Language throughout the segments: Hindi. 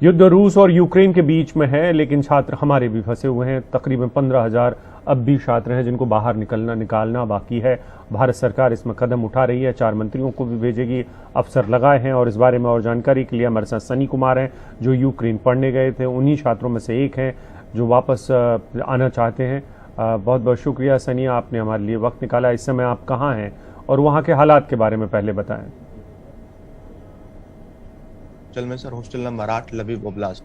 युद्ध रूस और यूक्रेन के बीच में है, लेकिन छात्र हमारे भी फंसे हुए हैं। तकरीबन 15,000 अब भी छात्र हैं जिनको बाहर निकालना बाकी है। भारत सरकार इसमें कदम उठा रही है, 4 मंत्रियों को भी भेजेगी, अफसर लगाए हैं। और इस बारे में और जानकारी के लिए हमारे साथ सनी कुमार हैं, जो यूक्रेन पढ़ने गए थे, उन्हीं छात्रों में से एक हैं जो वापस आना चाहते हैं। बहुत बहुत शुक्रिया सनी, आपने हमारे लिए वक्त निकाला। इस समय आप कहाँ हैं और वहाँ के हालात के बारे में पहले बताएं। हॉस्टल में sir, hostel number 8 Labib oblast.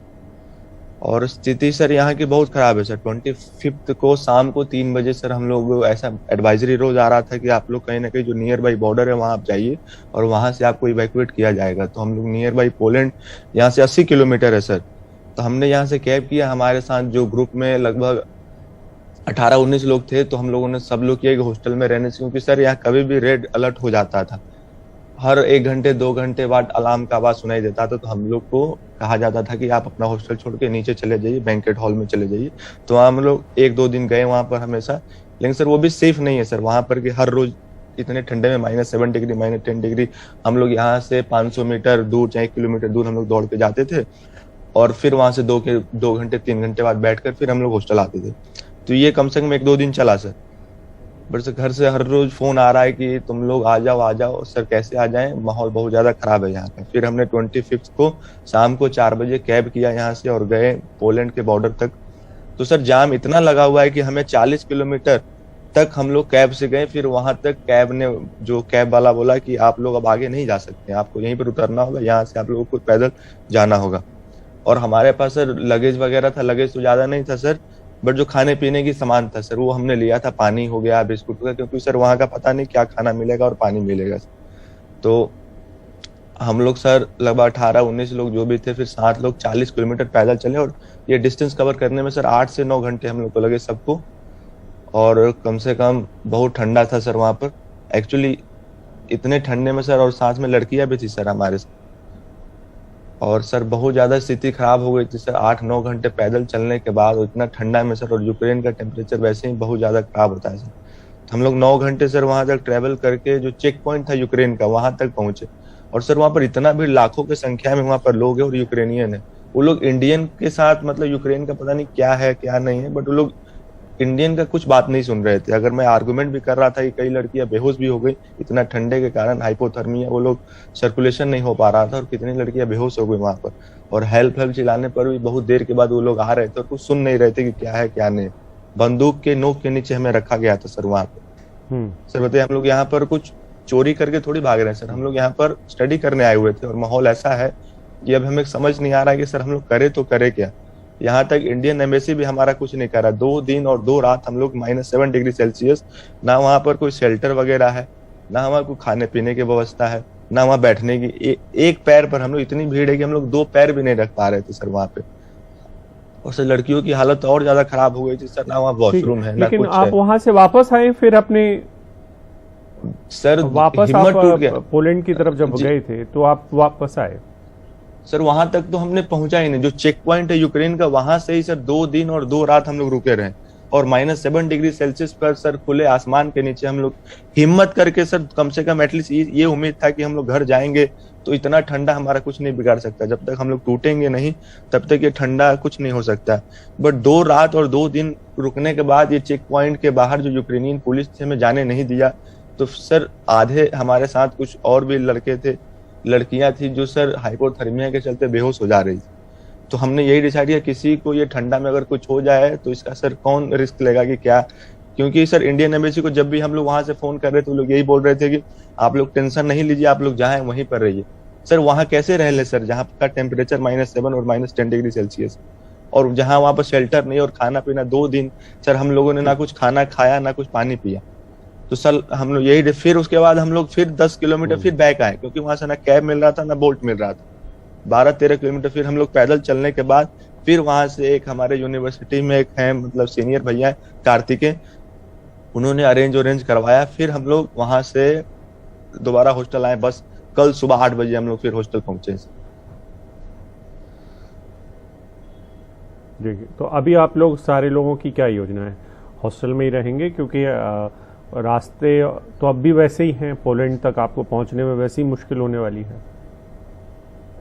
और स्थिति सर यहाँ की बहुत खराब है सर। 25 को शाम को 3 बजे सर हम लोग ऐसा एडवाइजरी रोज आ रहा था कि आप लोग कहीं ना कहीं जो नियर बाई बॉर्डर है वहां आप जाइए और वहां से आपको इवैक्यूएट किया जाएगा। तो हम लोग नियर बाई पोलैंड, यहाँ से 80 किलोमीटर है सर। तो हमने यहाँ से कैब किया, हमारे साथ जो ग्रुप में लगभग 18-19 लोग थे, तो हम लोगों ने सब लोग किया कि हॉस्टल में रहने से, क्योंकि सर यहाँ कभी भी रेड अलर्ट हो जाता था। हर 1 घंटे 2 घंटे बाद अलार्म का आवाज सुनाई देता था। तो हम लोग को कहा जाता था कि आप अपना हॉस्टल छोड़ के नीचे चले जाइए, बैंकेट हॉल में चले जाइए। तो हम लोग 1-2 दिन गए वहां पर हमेशा, लेकिन सर वो भी सेफ नहीं है सर वहां पर, कि हर रोज इतने ठंडे में -7 डिग्री -10 डिग्री। हम लोग यहाँ से 500 मीटर दूर चाहे 1 किलोमीटर दूर हम लोग दौड़ के जाते थे और फिर वहां से 2 घंटे 3 घंटे बाद बैठकर फिर हम लोग हॉस्टल आते थे। तो ये कम से कम 1-2 दिन चला सर। बट सर घर से हर रोज फोन आ रहा है कि तुम लोग आ जाओ। सर कैसे आ जाएं, माहौल बहुत ज्यादा खराब है यहाँ का। फिर हमने 25 को शाम को 4 बजे कैब किया यहाँ से और गए पोलैंड के बॉर्डर तक। तो सर जाम इतना लगा हुआ है कि हमें 40 किलोमीटर तक हम लोग कैब से गए। फिर वहां तक कैब ने, जो कैब वाला बोला कि आप लोग अब आगे नहीं जा सकते, आपको यहीं पर उतरना होगा, यहाँ से आप लोगों को पैदल जाना होगा। और हमारे पास सर लगेज वगैरह था, लगेज तो ज्यादा नहीं था सर, बट जो खाने पीने की सामान था सर वो हमने लिया था। पानी हो गया, बिस्कुट हो गया, क्योंकि सर वहां का पता नहीं क्या खाना मिलेगा और पानी मिलेगा। तो हम लोग सर लगभग 18-19 लोग जो भी थे, फिर 7 लोग 40 किलोमीटर पैदल चले। और ये डिस्टेंस कवर करने में सर 8 से 9 घंटे हम लोग को लगे सबको। और कम से कम बहुत ठंडा था सर वहां पर, एक्चुअली इतने ठंडे में सर, और साथ में लड़कियां भी थी सर हमारे साथ। और सर बहुत ज्यादा स्थिति खराब हो गई थी सर 8-9 घंटे पैदल चलने के बाद, इतना ठंडा में सर। और यूक्रेन का टेम्परेचर वैसे ही बहुत ज्यादा खराब होता है सर। तो हम लोग 9 घंटे सर वहां तक ट्रेवल करके जो चेक पॉइंट था यूक्रेन का, वहां तक पहुंचे। और सर वहां पर इतना भी लाखों की संख्या में वहां पर लोग हैं और यूक्रेनियन है। वो लोग इंडियन के साथ, मतलब यूक्रेन का पता नहीं क्या है क्या नहीं है, बट वो लोग इंडियन का कुछ बात नहीं सुन रहे थे। अगर मैं आर्गुमेंट भी कर रहा था कि कई लड़कियां बेहोश भी हो गई इतना ठंडे के कारण, हाइपोथर्मिया, वो लोग सर्कुलेशन नहीं हो पा रहा था, और कितनी लड़कियां बेहोश हो गई वहां पर। और हेल्प चिल्लाने पर भी बहुत देर के बाद वो लोग आ रहे थे और कुछ सुन नहीं रहे थे कि क्या है क्या नहीं। बंदूक के नोक के नीचे हमें रखा गया था सर वहां पर। सर बताइए, हम लोग यहाँ पर कुछ चोरी करके थोड़ी भाग रहे हैं सर, हम लोग यहाँ पर स्टडी करने आए हुए थे। और माहौल ऐसा है कि अब हमें समझ नहीं आ रहा है कि सर हम लोग करे तो करे क्या। यहाँ तक इंडियन एम्बेसी भी हमारा कुछ नहीं कर रहा। 2 दिन और 2 रात हम लोग -7 डिग्री सेल्सियस, ना वहां पर कोई शेल्टर वगैरह है, ना वहां कोई खाने पीने की व्यवस्था है, ना वहां बैठने की। एक पैर पर हम लोग, इतनी भीड़ है कि हम लोग 2 पैर भी नहीं रख पा रहे थे सर वहां पे। और सर लड़कियों की हालत और ज्यादा खराब हो गई थी सर, ना वहाँ वॉशरूम है ना लेकिन कुछ आप है। वहां से वापस आए, फिर अपने सर वापस हिम्मत आप टूट गया। पोलैंड की तरफ जब गए थे तो आप वापस आए? सर वहां तक तो हमने पहुंचा ही नहीं। जो चेक पॉइंट है यूक्रेन का, वहां से ही सर 2 दिन और 2 रात हम लोग रुके रहे। और -7 डिग्री सेल्सियस पर सर खुले आसमान के नीचे हम लोग हिम्मत करके सर, कम से कम एटलीस्ट ये उम्मीद था कि हम लोग घर जाएंगे तो इतना ठंडा हमारा कुछ नहीं बिगाड़ सकता। जब तक हम लोग टूटेंगे नहीं तब तक ये ठंडा कुछ नहीं हो सकता। बट 2 रात और 2 दिन रुकने के बाद ये चेक पॉइंट के बाहर जो यूक्रेनियन पुलिस थे हमें जाने नहीं दिया। तो सर आधे हमारे साथ कुछ और भी लड़के थे, लड़कियां थी, जो सर हाइपोथर्मिया के चलते बेहोश हो जा रही थी। तो हमने यही डिसाइड किया, किसी को ये ठंडा में अगर कुछ हो जाए तो इसका सर कौन रिस्क लेगा कि क्या। क्योंकि सर इंडियन एम्बेसी को जब भी हम लोग वहां से फोन कर रहे थे, वो लोग यही बोल रहे थे कि आप लोग टेंशन नहीं लीजिए, आप लोग जहाँ वहीं पर रहिए। सर वहां कैसे रह ले सर, जहाँ का टेम्परेचर -7 और -10 डिग्री सेल्सियस, और जहाँ वहां पर शेल्टर नहीं और खाना पीना 2 दिन सर हम लोगों ने ना कुछ खाना खाया ना कुछ पानी पिया। तो सर हम लोग यही, फिर उसके बाद हम लोग फिर 10 किलोमीटर फिर बैक आए, क्योंकि वहां से ना कैब मिल रहा था ना बोल्ट मिल रहा था। 12-13 किलोमीटर फिर हम लोग पैदल चलने के बाद, फिर वहां से एक हमारे यूनिवर्सिटी में एक है, मतलब सीनियर भैया कार्तिकेय, उन्होंने अरेंज करवाया। फिर हम लोग वहां से दोबारा हॉस्टल आए। बस कल सुबह 8 बजे हम लोग फिर हॉस्टल पहुंचे। देखिए, तो अभी आप लोग सारे लोगों की क्या योजना है? हॉस्टल में ही रहेंगे? क्योंकि रास्ते तो अब भी वैसे ही हैं, पोलैंड तक आपको पहुंचने में वैसे ही मुश्किल होने वाली है।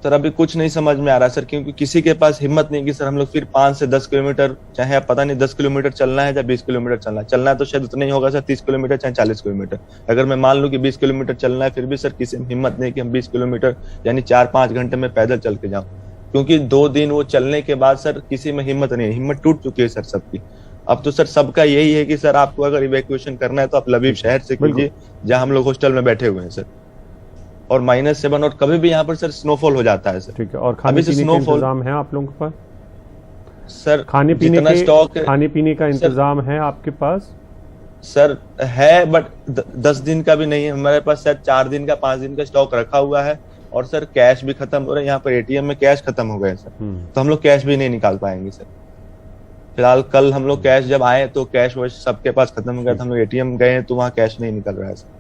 सर अभी कुछ नहीं समझ में आ रहा सर, क्योंकि किसी के पास हिम्मत नहीं कि सर हम लोग फिर 5 से 10 किलोमीटर, चाहे आप पता नहीं 10 किलोमीटर चलना है या 20 किलोमीटर चलना है तो शायद उतना ही होगा सर, 30 किलोमीटर चाहे 40 किलोमीटर। अगर मैं मान लूं कि 20 किलोमीटर चलना है, फिर भी सर किसी में हिम्मत नहीं कि हम 20 किलोमीटर यानी 4-5 घंटे में पैदल चल के जाऊं, क्योंकि 2 दिन वो चलने के बाद सर किसी में हिम्मत नहीं है, हिम्मत टूट चुकी है सर सबकी। अब तो सर सबका यही है कि सर आपको अगर इवैक्यूएशन करना है तो आप लबीब शहर से कीजिए, जहां हम लोग हॉस्टल में बैठे हुए हैं सर। और -7 और कभी भी यहाँ पर सर स्नोफॉल हो जाता है सर। ठीक है, और खाने पीने का इंतजाम है आप लोगों के पास? सर खाने पीने का इंतजाम है आपके पास? सर है, बट 10 दिन का भी नहीं है हमारे पास, शायद 4 दिन का 5 दिन का स्टॉक रखा हुआ है। और सर कैश भी खत्म हो रहा है, यहाँ पर एटीएम में कैश खत्म हो गए सर, तो हम लोग कैश भी नहीं निकाल पाएंगे सर। फिलहाल कल हम लोग कैश जब आए तो कैश वैश सबके पास खत्म हो गया था, हम लोग एटीएम गए तो वहाँ कैश नहीं निकल रहा है सर।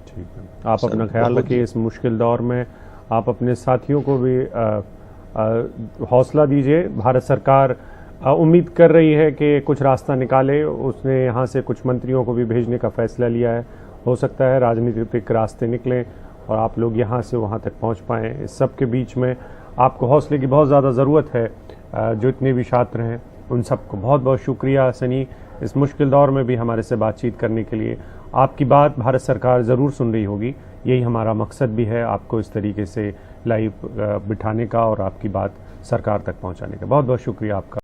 ठीक है, आप अपना ख्याल रखिए इस मुश्किल दौर में। आप अपने साथियों को भी हौसला दीजिए। भारत सरकार उम्मीद कर रही है कि कुछ रास्ता निकाले। उसने यहाँ से कुछ मंत्रियों को भी भेजने का फैसला लिया है। हो सकता है राजनीतिक रास्ते निकलें और आप लोग यहाँ से वहाँ तक पहुँच पाएँ। इस सब के बीच में आपको हौसले की बहुत ज़्यादा ज़रूरत है। जो इतने भी छात्र हैं उन सबको बहुत बहुत शुक्रिया सनी, इस मुश्किल दौर में भी हमारे से बातचीत करने के लिए। आपकी बात भारत सरकार ज़रूर सुन रही होगी, यही हमारा मकसद भी है, आपको इस तरीके से लाइव बिठाने का और आपकी बात सरकार तक पहुंचाने का। बहुत बहुत शुक्रिया आपका।